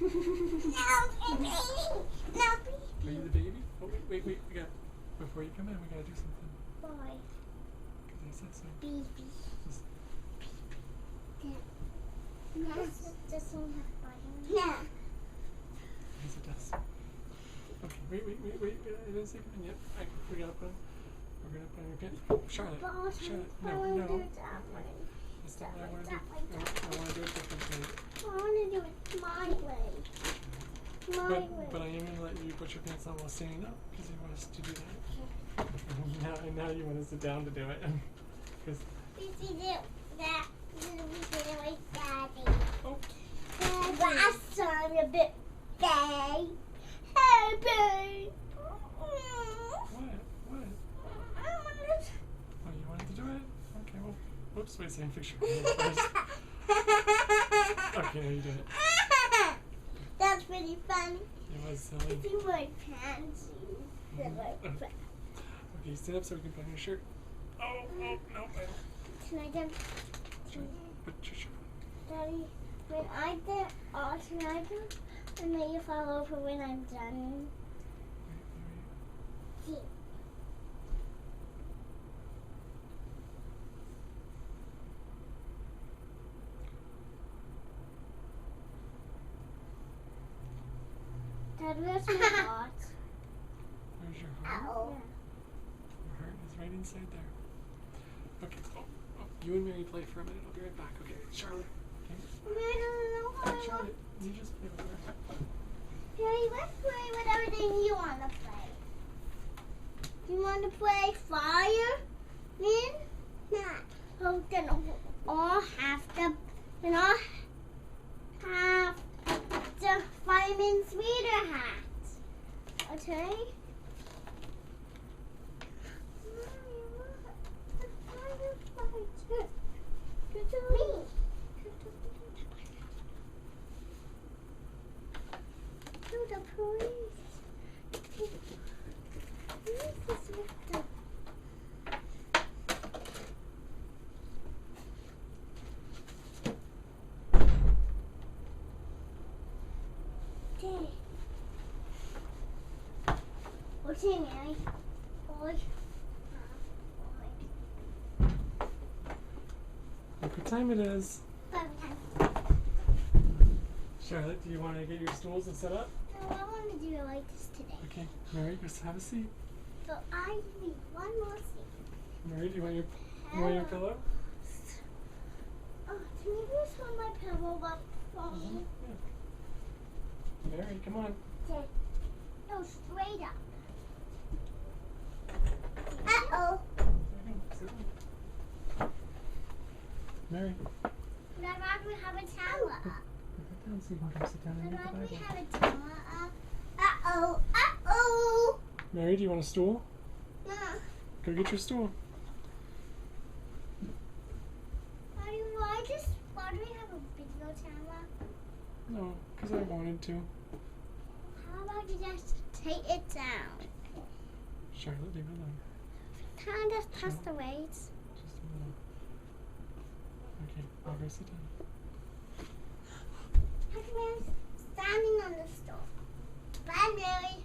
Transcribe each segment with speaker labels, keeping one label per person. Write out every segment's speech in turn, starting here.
Speaker 1: baby. No, baby.
Speaker 2: Are you the baby? Oh, wait. We got, before you come in, we gotta do something.
Speaker 1: Boy.
Speaker 2: Because I said so.
Speaker 1: Baby.
Speaker 2: Just,
Speaker 1: This one has buttons. Yeah.
Speaker 2: yes, it does. Okay, wait. It is again. Yep, we gotta put. We're gonna put on your pants. Oh, Charlotte. Charlotte.
Speaker 1: I
Speaker 2: No.
Speaker 1: want to do it that way.
Speaker 2: That's not what I want to
Speaker 1: That
Speaker 2: do.
Speaker 1: way,
Speaker 2: No,
Speaker 1: that
Speaker 2: I want to do it differently.
Speaker 1: I want to do it my way. My way.
Speaker 2: But I am going to let you put your pants on while standing up because you want us to do that. Now you want to sit down to do it. Because
Speaker 1: We did that. We did it like Daddy.
Speaker 2: oh,
Speaker 1: Last time a bit gay. Hey, babe.
Speaker 2: what?
Speaker 1: I want to.
Speaker 2: Oh, you wanted to do it? Okay, well, whoops, wait a second, fix your hair first. Okay, now you do it.
Speaker 1: That's pretty funny.
Speaker 2: It was silly.
Speaker 1: It's in my panties.
Speaker 2: Okay, stand up so we can put on your shirt. Oh, no.
Speaker 1: Can I do?
Speaker 2: Put your shirt on.
Speaker 1: Daddy, when I did all can I do? And then you fall over when I'm done. See. Dad, where's my heart?
Speaker 2: Where's your heart?
Speaker 1: Ow.
Speaker 2: Your heart is right inside there. Okay, you and Mary play for a minute. I'll be right back. Okay, Charlotte. Okay.
Speaker 1: I don't know how
Speaker 2: Charlotte, you just play with her.
Speaker 1: Daddy, let's play with everything you want to play. Do you want to play fire? Nah. Oh, then all have to. Then all have the fireman sweater hat. Okay. Me. To the police. Police is with the. Okay. Okay, Mary. Boy.
Speaker 2: Look what time it is.
Speaker 1: Boy.
Speaker 2: Charlotte, do you want to get your stools and set up?
Speaker 1: No, I want to do it like this today.
Speaker 2: Okay, Mary, just have a seat.
Speaker 1: So I need one more thing.
Speaker 2: Mary, do you want your pillow?
Speaker 1: Oh, can you just hold my pillow up for me?
Speaker 2: Yeah. Mary, come on.
Speaker 1: Okay. No, straight up. Uh-oh.
Speaker 2: Sit down. Mary,
Speaker 1: I'd rather have a towel up.
Speaker 2: sit down so you can come sit down and
Speaker 1: I'd
Speaker 2: read the
Speaker 1: rather
Speaker 2: Bible.
Speaker 1: have a towel up. Uh-oh. Uh-oh.
Speaker 2: Mary, do you want a stool?
Speaker 1: No.
Speaker 2: Go get your stool.
Speaker 1: Why do we have a video camera?
Speaker 2: No, because I wanted to.
Speaker 1: How about you just take it down?
Speaker 2: Charlotte, leave it alone.
Speaker 1: Kind of pass the weights.
Speaker 2: Just a little. Okay, I'll go sit down.
Speaker 1: How come I'm standing on the stove? Bye, Mary.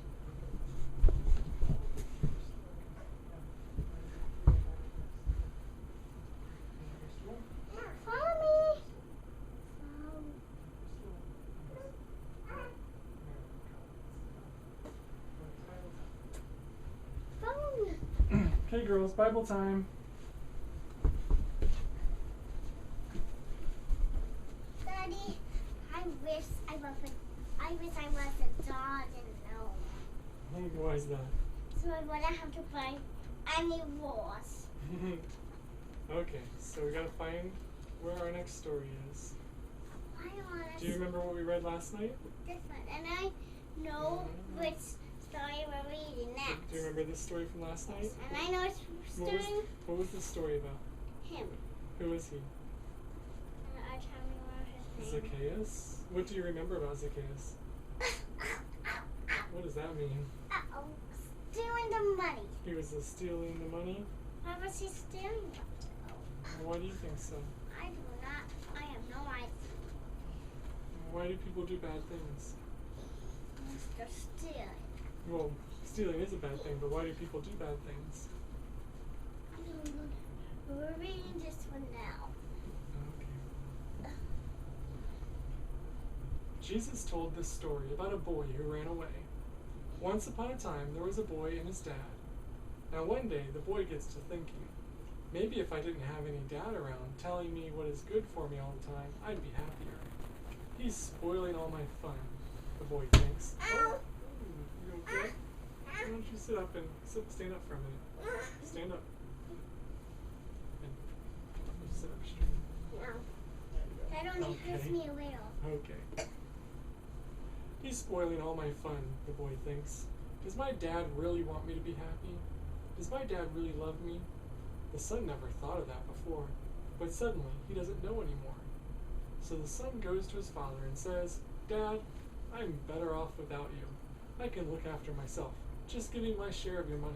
Speaker 1: Follow me. Follow me.
Speaker 2: Okay, girls, Bible time.
Speaker 1: Daddy, I wish I was a dog and gnome.
Speaker 2: Why is that?
Speaker 1: So I wouldn't have to find any rules.
Speaker 2: Okay, so we gotta find where our next story is.
Speaker 1: I want
Speaker 2: Do you remember what we read last night?
Speaker 1: this one, and I know which story we're reading next.
Speaker 2: Do you remember this story from last night?
Speaker 1: And I know which
Speaker 2: What was the story about?
Speaker 1: him.
Speaker 2: Who was he?
Speaker 1: I can't remember his name.
Speaker 2: Zacchaeus? What do you remember about Zacchaeus? What does that mean?
Speaker 1: Uh-oh. Stealing the money.
Speaker 2: He was stealing the money?
Speaker 1: Why was he stealing it?
Speaker 2: Why do you think so?
Speaker 1: I do not. I have no idea.
Speaker 2: Why do people do bad things?
Speaker 1: They're stealing.
Speaker 2: Well, stealing is a bad thing, but why do people do bad things?
Speaker 1: We're reading this one now.
Speaker 2: Okay. Jesus told this story about a boy who ran away. Once upon a time, there was a boy and his dad. Now one day, the boy gets to thinking, maybe if I didn't have any dad around telling me what is good for me all the time, I'd be happier. He's spoiling all my fun, the boy thinks. Oh, you okay? Why don't you sit up and stand up for a minute? Stand up. And sit up straight.
Speaker 1: No. That only hurts me a little.
Speaker 2: Okay. He's spoiling all my fun, the boy thinks. Does my dad really want me to be happy? Does my dad really love me? The son never thought of that before, but suddenly he doesn't know anymore. So the son goes to his father and says, Dad, I'm better off without you. I can look after myself. Just give me my share of your money.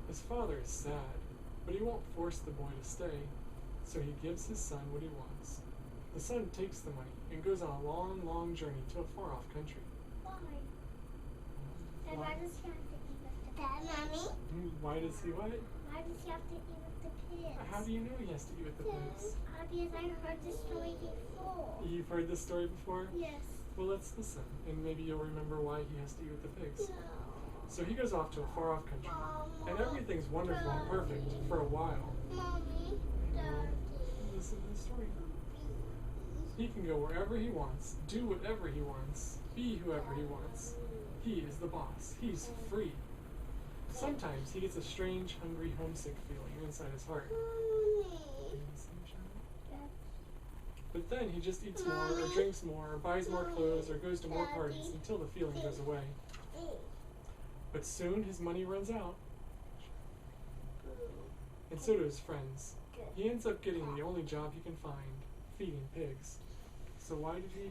Speaker 2: His father is sad, but he won't force the boy to stay, so he gives his son what he wants. The son takes the money and goes on a long, long journey to a far-off country.
Speaker 1: Why? And why does he have to eat with the pigs? Mommy?
Speaker 2: Why does he what?
Speaker 1: Why does he have to eat with the pigs?
Speaker 2: How do you know he has to eat with the pigs?
Speaker 1: Because I heard this story before.
Speaker 2: You've heard this story before?
Speaker 1: Yes.
Speaker 2: Well, let's listen, and maybe you'll remember why he has to eat with the pigs.
Speaker 1: No.
Speaker 2: So he goes off to a far-off country,
Speaker 1: Mama.
Speaker 2: and everything's wonderful and perfect for a while.
Speaker 1: Mommy. Daddy.
Speaker 2: Listen to the story. He can go wherever he wants, do whatever he wants, be whoever he wants. He is the boss. He's free. Sometimes he gets a strange, hungry, homesick feeling inside his heart.
Speaker 1: Mommy.
Speaker 2: But then he just eats more, or drinks more, or buys more clothes, or goes to more parties until the feeling goes away. But soon his money runs out, and so do his friends. He ends up getting the only job he can find, feeding pigs. So why did he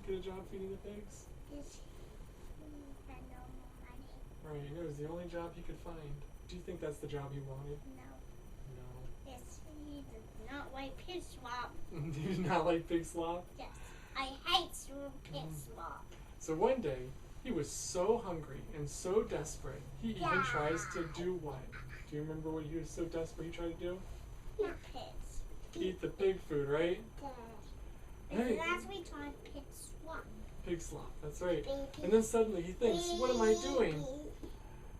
Speaker 2: get a job feeding the pigs? Right, it was the only job he could find. Do you think that's the job he wanted?
Speaker 1: No.
Speaker 2: No.
Speaker 1: Yes, he does not like pig slop.
Speaker 2: Do you not like pig slop?
Speaker 1: Yes, I hate pig slop.
Speaker 2: So one day, he was so hungry and so desperate, he even tries to do what? Do you remember what he was so desperate he tried to do?
Speaker 1: Not pigs.
Speaker 2: Eat the pig food, right? Hey.
Speaker 1: Last week on pig slop.
Speaker 2: Pig slop, that's right. And then suddenly he thinks, what am I doing?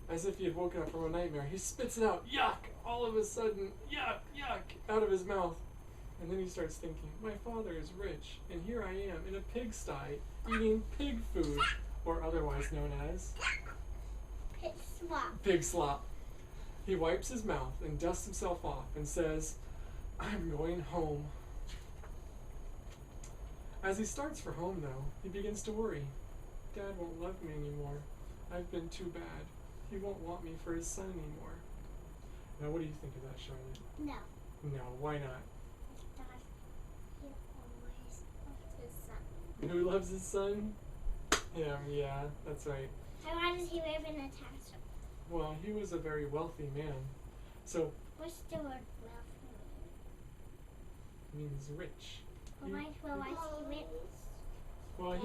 Speaker 2: As if he had woken up from a nightmare. He spits it out, yuck! All of a sudden, yuck, yuck, out of his mouth. And then he starts thinking, my father is rich, and here I am in a pigsty eating pig food, or otherwise known as
Speaker 1: Pig slop.
Speaker 2: pig slop. He wipes his mouth and dusts himself off and says, I'm going home. As he starts for home, though, he begins to worry. Dad won't love me anymore. I've been too bad. He won't want me for his son anymore. Now, what do you think of that, Charlotte?
Speaker 1: No.
Speaker 2: No, why not?
Speaker 1: Dad, he always loves his son.
Speaker 2: Who loves his son? Him, yeah, that's right.
Speaker 1: So why does he live in a township?
Speaker 2: Well, he was a very wealthy man. So,
Speaker 1: What's the word wealthy
Speaker 2: means rich.
Speaker 1: mean? Why is he rich?
Speaker 2: Well,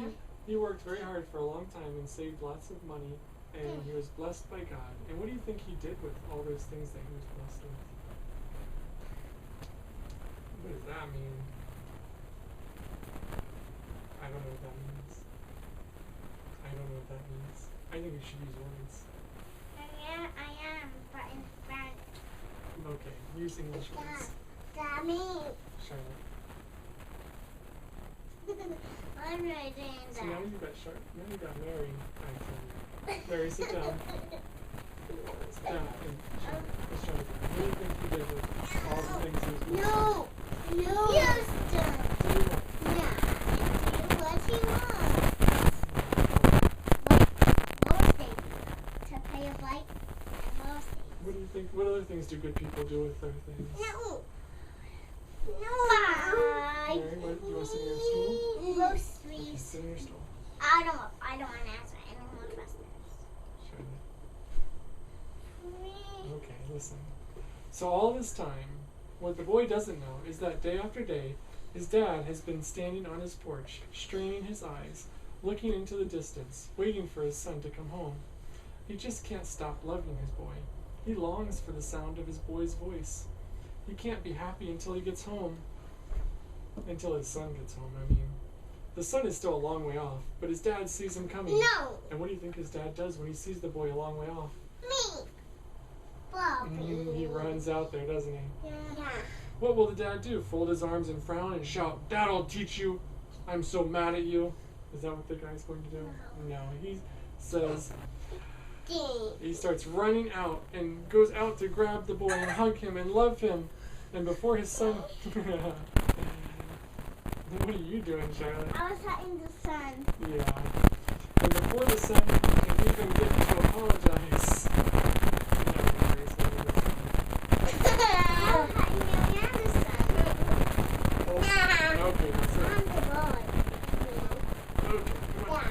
Speaker 2: he worked very hard for a long time and saved lots of money, and he was blessed by God. And what do you think he did with all those things that he was blessed with? What does that mean? I don't know what that means. I don't know what that means. I think we should use words.
Speaker 1: I am, but in French.
Speaker 2: Okay, use English words.
Speaker 1: Daddy.
Speaker 2: Charlotte.
Speaker 1: I'm writing
Speaker 2: So
Speaker 1: that.
Speaker 2: now you got Mary. Mary, sit down. Sit down. And let's try to what do you think he did with all the things he was blessed
Speaker 1: No. Houston.
Speaker 2: with?
Speaker 1: Yeah. What he wants. To pay a bike and mostly.
Speaker 2: What do you think? What other things do good people do with their things?
Speaker 1: No. Bye.
Speaker 2: Mary, what, do you want to sit in your stool? Okay,
Speaker 1: Groceries.
Speaker 2: sit in your stool.
Speaker 1: I don't want to answer any more questions.
Speaker 2: Charlotte. Okay, listen. So all this time, what the boy doesn't know is that day after day, His dad has been standing on his porch, straining his eyes, looking into the distance, waiting for his son to come home. He just can't stop loving his boy. He longs for the sound of his boy's voice. He can't be happy until he gets home. Until his son gets home, I mean. The son is still a long way off, but his dad sees him coming.
Speaker 1: No.
Speaker 2: And what do you think his dad does when he sees the boy a long way off?
Speaker 1: Me. Bobby.
Speaker 2: He runs out there, doesn't he?
Speaker 1: Yeah.
Speaker 2: What will the dad do? Fold his arms and frown and shout, "Dad'll teach you. I'm so mad at you." Is that what the guy's going to do? No. He says, he starts running out and goes out to grab the boy and hug him and love him. And before his son... What are you doing, Charlotte?
Speaker 1: I was hitting the sun.
Speaker 2: Yeah. And before the son can even get to apologize... Okay, that's it.
Speaker 1: I'm the boy.
Speaker 2: Okay, come on.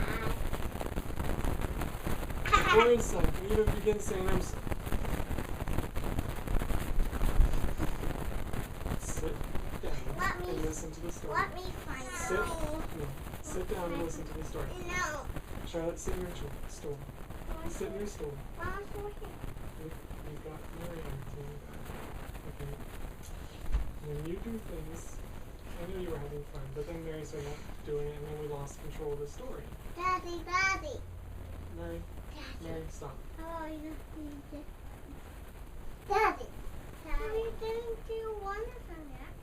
Speaker 2: Before his son can even begin saying, "I'm so..." Sit down and listen to the story.
Speaker 1: Let me find
Speaker 2: Sit.
Speaker 1: out.
Speaker 2: No. Sit down and listen to the story.
Speaker 1: No.
Speaker 2: Charlotte, sit in your stool. Sit in your stool.
Speaker 1: Mom's over here.
Speaker 2: You've got Mary on your Okay. When you do things, I know you were having fun, but then Mary started not doing it, and then we lost control of the story.
Speaker 1: Daddy.
Speaker 2: Mary, stop.
Speaker 1: Oh, you need it. Daddy. You didn't do one of them yet.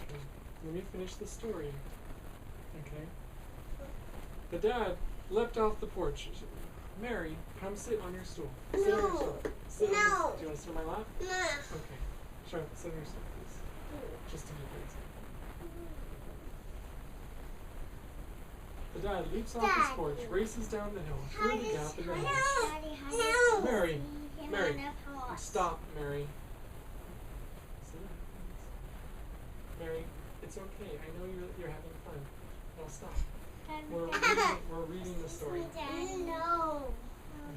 Speaker 2: Okay. Let me finish the story. Okay. The dad leapt off the porch. Mary, come sit on your stool. Sit on your
Speaker 1: No.
Speaker 2: stool. Sit
Speaker 1: No.
Speaker 2: On your, do you want to sit on my lap?
Speaker 1: No.
Speaker 2: Okay. Charlotte, sit on your stool, please. Just to be great. The dad leaps off his porch, races down the hill, through the gap in the hedge.
Speaker 1: No.
Speaker 2: Mary, stop, Mary. Sit down, please. Mary, it's okay. I know you're having fun. Now stop. We're reading the story.
Speaker 1: No.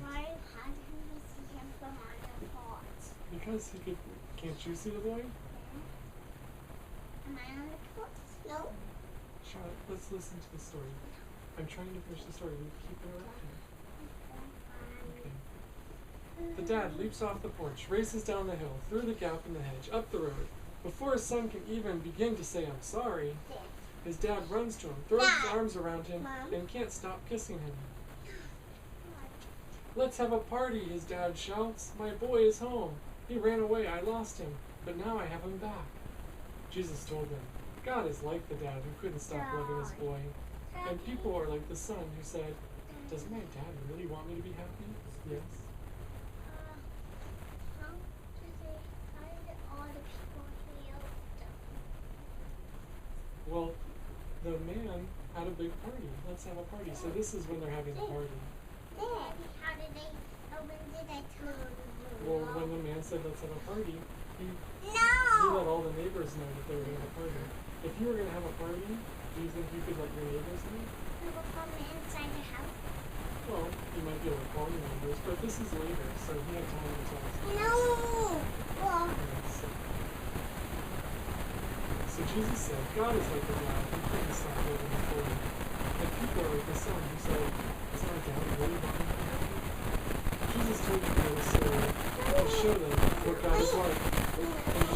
Speaker 1: Why did we see him from on the porch?
Speaker 2: Because he could. Can't you see the boy?
Speaker 1: Am I on the porch? No.
Speaker 2: Charlotte, let's listen to the story. I'm trying to finish the story. You keep interrupting. Okay. The dad leaps off the porch, races down the hill, through the gap in the hedge, up the road. Before his son can even begin to say, "I'm sorry," his dad runs to him, throws his arms around him,
Speaker 1: Mom?
Speaker 2: and can't stop kissing him. "Let's have a party," his dad shouts. "My boy is home. He ran away. I lost him, but now I have him back." Jesus told them, God is like the dad who couldn't stop loving his boy. And people are like the son who said, "Does my dad really want me to be happy?" Yes.
Speaker 1: How did all the people heal?
Speaker 2: Well, the man had a big party. Let's have a party. So this is when they're having a party.
Speaker 1: How did they? When did I tell them?
Speaker 2: Well, when the man said, "Let's have a party," he
Speaker 1: No.
Speaker 2: let all the neighbors know that they were going to have a party. If you were going to have a party, do you think you could let your neighbors know?
Speaker 1: People from inside the house.
Speaker 2: Well, you might be able to call your neighbors, but this is later, so he had time to tell us.
Speaker 1: No. Well,
Speaker 2: So Jesus said, God is like the dad who couldn't stop loving his boy. And people are like the son who said, "Does my dad really want me to be happy?" Jesus told them this story to show them what God is like. And